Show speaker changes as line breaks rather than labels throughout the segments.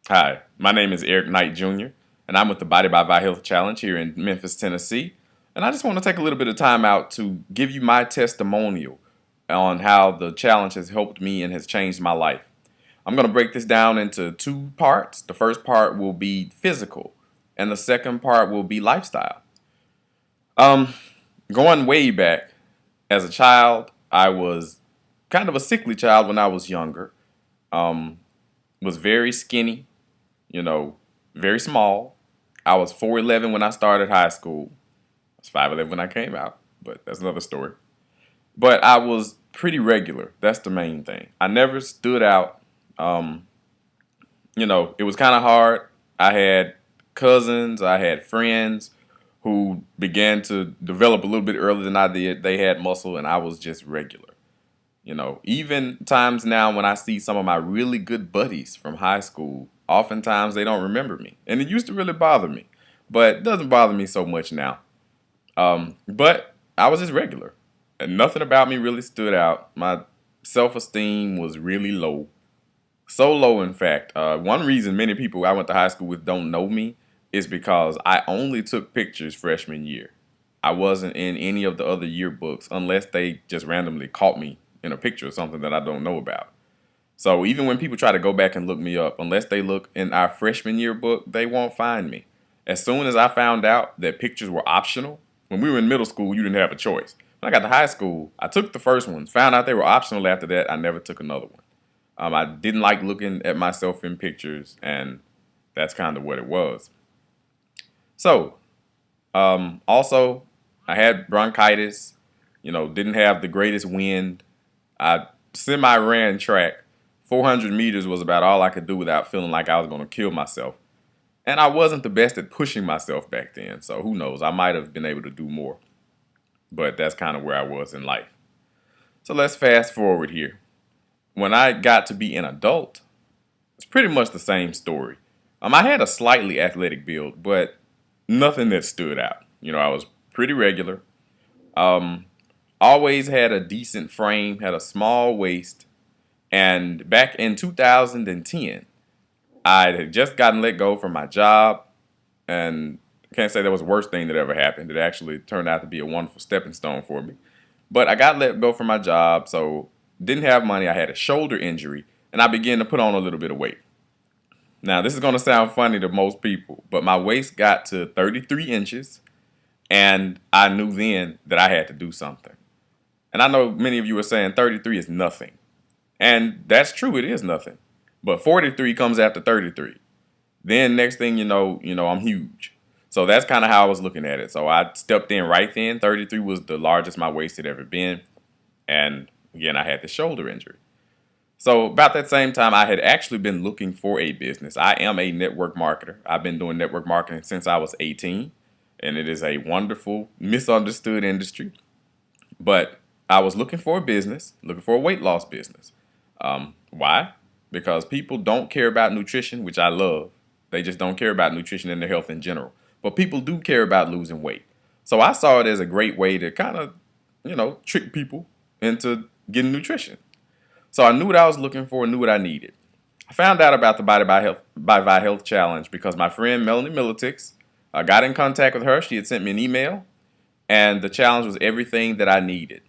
Hi, my name is Eric Knight Jr., and I'm with the Body by Vi Health Challenge here in Memphis, Tennessee. And I just want to take a little bit of time out to give you my testimonial on how the challenge has helped me and has changed my life. I'm going to break this down into two parts. The first part will be physical, and the second part will be lifestyle. Um, Going way back, as a child, I was kind of a sickly child when I was younger. Um, was very skinny, you know, very small. I was 4'11" when I started high school. I was 5'11" when I came out, but that's another story. But I was pretty regular. That's the main thing. I never stood out. Um, it was kind of hard. I had cousins, I had friends who began to develop a little bit earlier than I did. They had muscle, and I was just regular. Even times now when I see some of my really good buddies from high school, oftentimes they don't remember me. And it used to really bother me, but it doesn't bother me so much now. But I was just regular, and nothing about me really stood out. My self esteem was really low. So low, in fact. One reason many people I went to high school with don't know me is because I only took pictures freshman year. I wasn't in any of the other yearbooks unless they just randomly caught me in a picture of something that I don't know about. So even when people try to go back and look me up, unless they look in our freshman yearbook, they won't find me. As soon as I found out that pictures were optional, when we were in middle school, you didn't have a choice. When I got to high school, I took the first ones, found out they were optional after that, I never took another one. I didn't like looking at myself in pictures, and that's kind of what it was. So, also, I had bronchitis, didn't have the greatest wind. I semi ran track. 400 meters was about all I could do without feeling like I was going to kill myself. And I wasn't the best at pushing myself back then, so who knows? I might have been able to do more. But that's kind of where I was in life. So let's fast forward here. When I got to be an adult, it's pretty much the same story. I had a slightly athletic build, but nothing that stood out. I was pretty regular. Um, Always had a decent frame, had a small waist, and back in 2010, I had just gotten let go from my job, and I can't say that was the worst thing that ever happened. It actually turned out to be a wonderful stepping stone for me. But I got let go from my job, so didn't have money. I had a shoulder injury, and I began to put on a little bit of weight. Now, this is going to sound funny to most people, but my waist got to 33 inches, and I knew then that I had to do something. And I know many of you are saying 33 is nothing. And that's true, it is nothing. But 43 comes after 33. Then next thing you know, I'm huge. So that's kind of how I was looking at it. So I stepped in right then. 33 was the largest my waist had ever been. And again, I had the shoulder injury. So about that same time, I had actually been looking for a business. I am a network marketer. I've been doing network marketing since I was 18, and it is a wonderful, misunderstood industry. But I was looking for a business, looking for a weight loss business. Why? Because people don't care about nutrition, which I love. They just don't care about nutrition and their health in general. But people do care about losing weight. So I saw it as a great way to kind of, trick people into getting nutrition. So I knew what I was looking for, knew what I needed. I found out about the Body by Vi Health Challenge because my friend Melanie Militix, I got in contact with her. She had sent me an email, and the challenge was everything that I needed.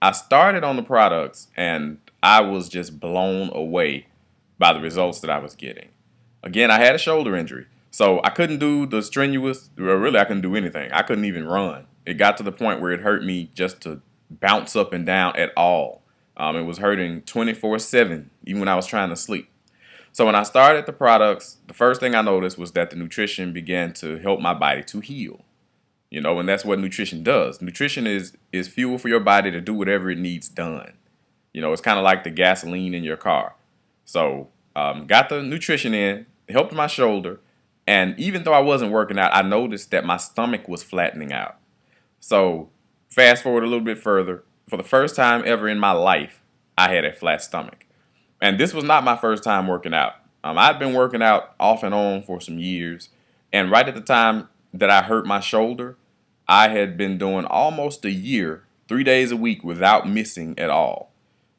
I started on the products, and I was just blown away by the results that I was getting. Again, I had a shoulder injury, so I couldn't do the strenuous, well, really, I couldn't do anything. I couldn't even run. It got to the point where it hurt me just to bounce up and down at all. It was hurting 24/7, even when I was trying to sleep. So when I started the products, the first thing I noticed was that the nutrition began to help my body to heal. And that's what nutrition does. Nutrition is fuel for your body to do whatever it needs done. It's kind of like the gasoline in your car. So got the nutrition in, helped my shoulder, and even though I wasn't working out, I noticed that my stomach was flattening out. So fast forward a little bit further. For the first time ever in my life, I had a flat stomach. And this was not my first time working out. I'd been working out off and on for some years. And right at the time that I hurt my shoulder, I had been doing almost a year, 3 days a week without missing at all.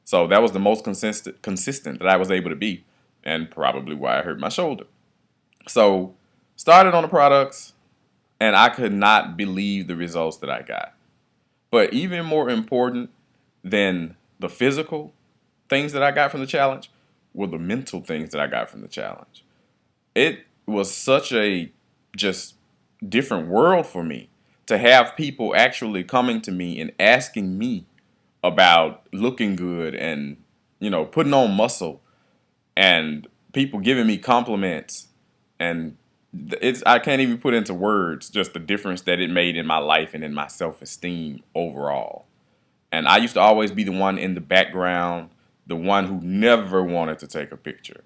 So that was the most consistent that I was able to be. and probably why I hurt my shoulder. So, started on the products, and I could not believe the results that I got. But even more important than the physical things that I got from the challenge were the mental things that I got from the challenge. It was such a just different world for me to have people actually coming to me and asking me about looking good and putting on muscle, and people giving me compliments, and it's I can't even put into words just the difference that it made in my life and in my self-esteem overall. And I used to always be the one in the background, the one who never wanted to take a picture,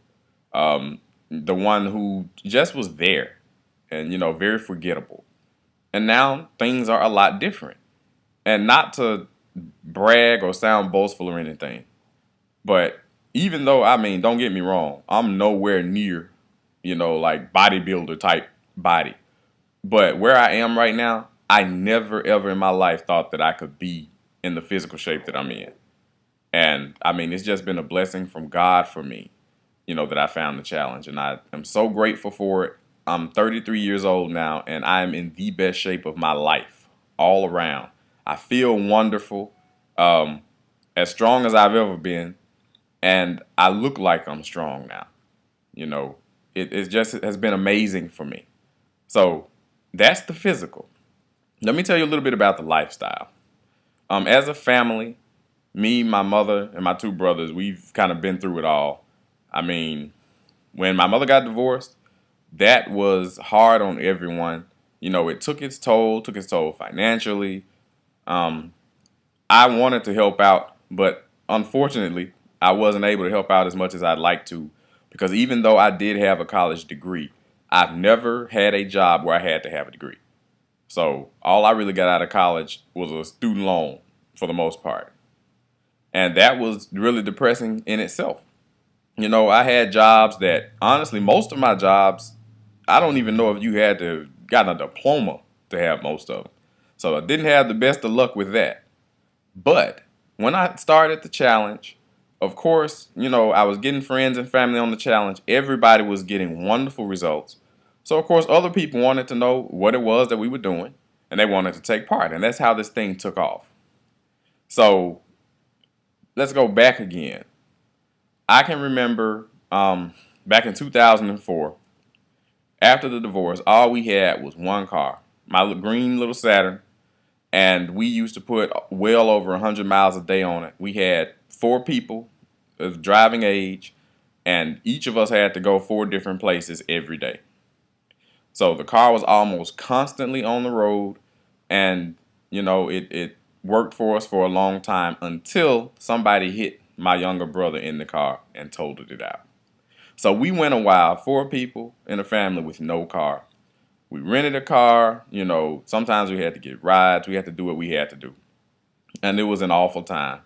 the one who just was there, and very forgettable. And now things are a lot different. And not to brag or sound boastful or anything, but even though, I mean, don't get me wrong, I'm nowhere near, like bodybuilder type body. But where I am right now, I never ever in my life thought that I could be in the physical shape that I'm in. And I mean, it's just been a blessing from God for me, that I found the challenge. And I am so grateful for it. I'm 33 years old now, and I am in the best shape of my life all around. I feel wonderful, um, as strong as I've ever been, and I look like I'm strong now. You know, it just has been amazing for me. So that's the physical. Let me tell you a little bit about the lifestyle. As a family, me, my mother, and my two brothers, we've kind of been through it all. I mean, when my mother got divorced, that was hard on everyone. It took its toll financially. Um, I wanted to help out, but unfortunately, I wasn't able to help out as much as I'd like to, because even though I did have a college degree, I've never had a job where I had to have a degree. So all I really got out of college was a student loan for the most part. And that was really depressing in itself. I had jobs that, honestly, most of my jobs, I don't even know if you had to have gotten a diploma to have most of them. So I didn't have the best of luck with that. But when I started the challenge, of course, I was getting friends and family on the challenge. Everybody was getting wonderful results. So, of course, other people wanted to know what it was that we were doing, and they wanted to take part. And that's how this thing took off. So, let's go back again. I can remember back in 2004, after the divorce, all we had was one car, my green little Saturn, and we used to put well over 100 miles a day on it. We had four people of driving age, and each of us had to go four different places every day. So the car was almost constantly on the road, and it worked for us for a long time until somebody hit my younger brother in the car and totaled it out. So we went a while, four people in a family with no car. We rented a car, sometimes we had to get rides, we had to do what we had to do. And it was an awful time.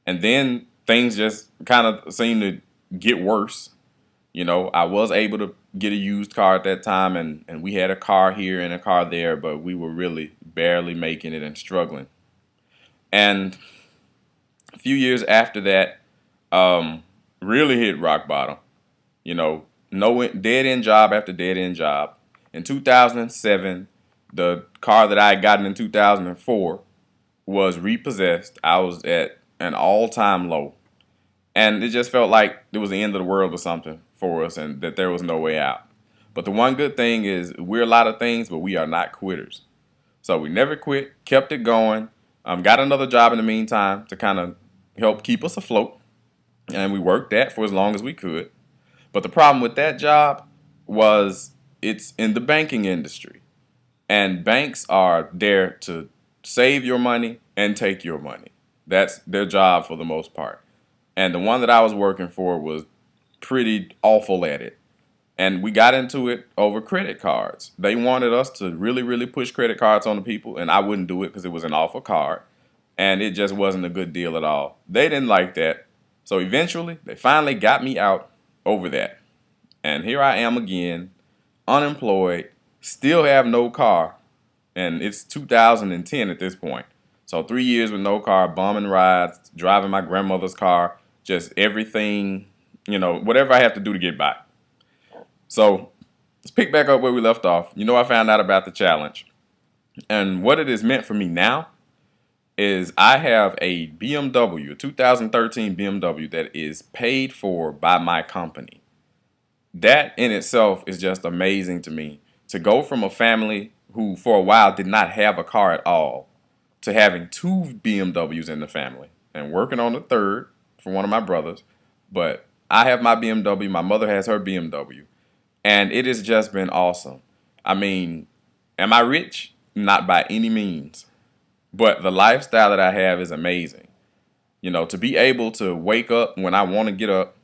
And then things just kind of seemed to get worse. I was able to get a used car at that time, and we had a car here and a car there, but we were really barely making it and struggling. And a few years after that, really hit rock bottom. No dead end job after dead end job. In 2007, the car that I had gotten in 2004 was repossessed. I was at an all-time low. And it just felt like it was the end of the world or something for us, and that there was no way out. But the one good thing is we're a lot of things, but we are not quitters. So we never quit, kept it going, got another job in the meantime to kind of help keep us afloat. And we worked that for as long as we could. But the problem with that job was it's in the banking industry. And banks are there to save your money and take your money. That's their job for the most part. And the one that I was working for was pretty awful at it. And we got into it over credit cards. They wanted us to really, really push credit cards on the people, and I wouldn't do it because it was an awful card. And it just wasn't a good deal at all. They didn't like that. So eventually, they finally got me out over that. And here I am again, unemployed, still have no car, and it's 2010 at this point. So 3 years with no car, bumming rides, driving my grandmother's car, just everything whatever I have to do to get by. So let's pick back up where we left off. I found out about the challenge. And what it has meant for me now is I have a BMW, a 2013 BMW that is paid for by my company. That in itself is just amazing to me. To go from a family who for a while did not have a car at all to having two BMWs in the family and working on the third for one of my brothers. But I have my BMW, my mother has her BMW, and it has just been awesome. I mean, am I rich? Not by any means. But the lifestyle that I have is amazing. To be able to wake up when I want to get up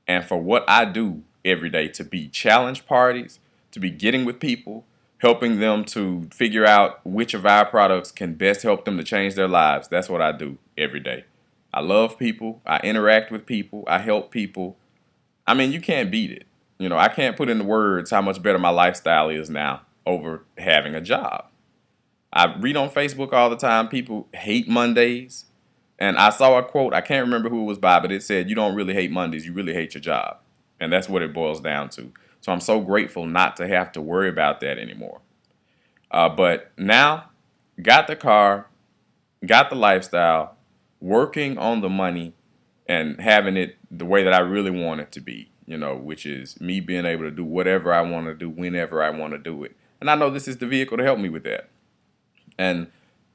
and for what I do every day, to be challenge parties, to be getting with people, helping them to figure out which of our products can best help them to change their lives. That's what I do every day. I love people. I interact with people. I help people. I mean, you can't beat it. I can't put into words how much better my lifestyle is now over having a job. I read on Facebook all the time, people hate Mondays. And I saw a quote, I can't remember who it was by, but it said, you don't really hate Mondays, you really hate your job. And that's what it boils down to. So I'm so grateful not to have to worry about that anymore. But now, got the car, got the lifestyle, working on the money, and having it the way that I really want it to be, which is me being able to do whatever I want to do, whenever I want to do it. And I know this is the vehicle to help me with that. And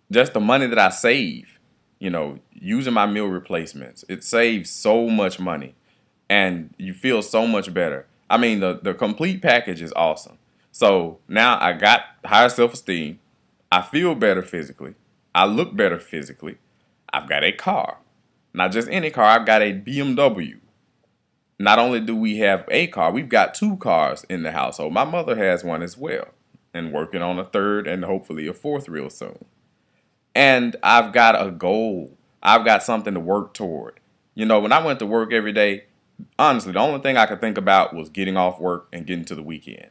just the money that I save, using my meal replacements, it saves so much money and you feel so much better. I mean, the complete package is awesome. So now I got higher self-esteem. I feel better physically. I look better physically. I've got a car. Not just any car, I've got a BMW. Not only do we have a car, we've got two cars in the household. My mother has one as well, and working on a third and hopefully a fourth real soon. And I've got a goal. I've got something to work toward. When I went to work every day, honestly, the only thing I could think about was getting off work and getting to the weekend.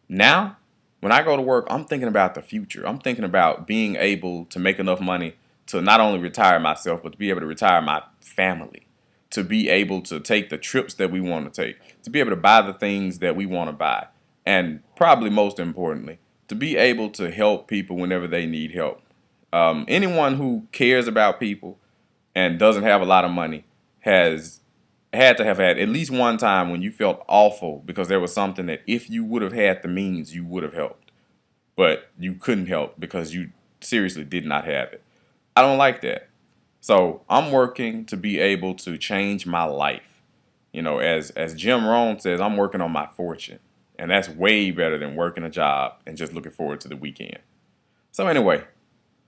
Now, when I go to work, I'm thinking about the future. I'm thinking about being able to make enough money to not only retire myself, but to be able to retire my family, to be able to take the trips that we want to take, to be able to buy the things that we want to buy, and probably most importantly, to be able to help people whenever they need help. Anyone who cares about people and doesn't have a lot of money has had to have had at least one time when you felt awful because there was something that if you would have had the means, you would have helped. But you couldn't help because you seriously did not have it. I don't like that. So I'm working to be able to change my life. As Jim Rohn says, I'm working on my fortune. And that's way better than working a job and just looking forward to the weekend. So anyway,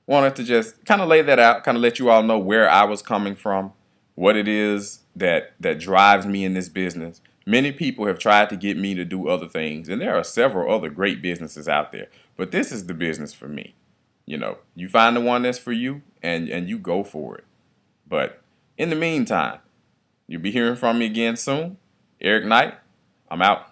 wanted to just kind of lay that out, kind of let you all know where I was coming from, what it is that drives me in this business. Many people have tried to get me to do other things, and there are several other great businesses out there, but this is the business for me. You find the one that's for you, and you go for it. But in the meantime, you'll be hearing from me again soon. Eric Knight, I'm out.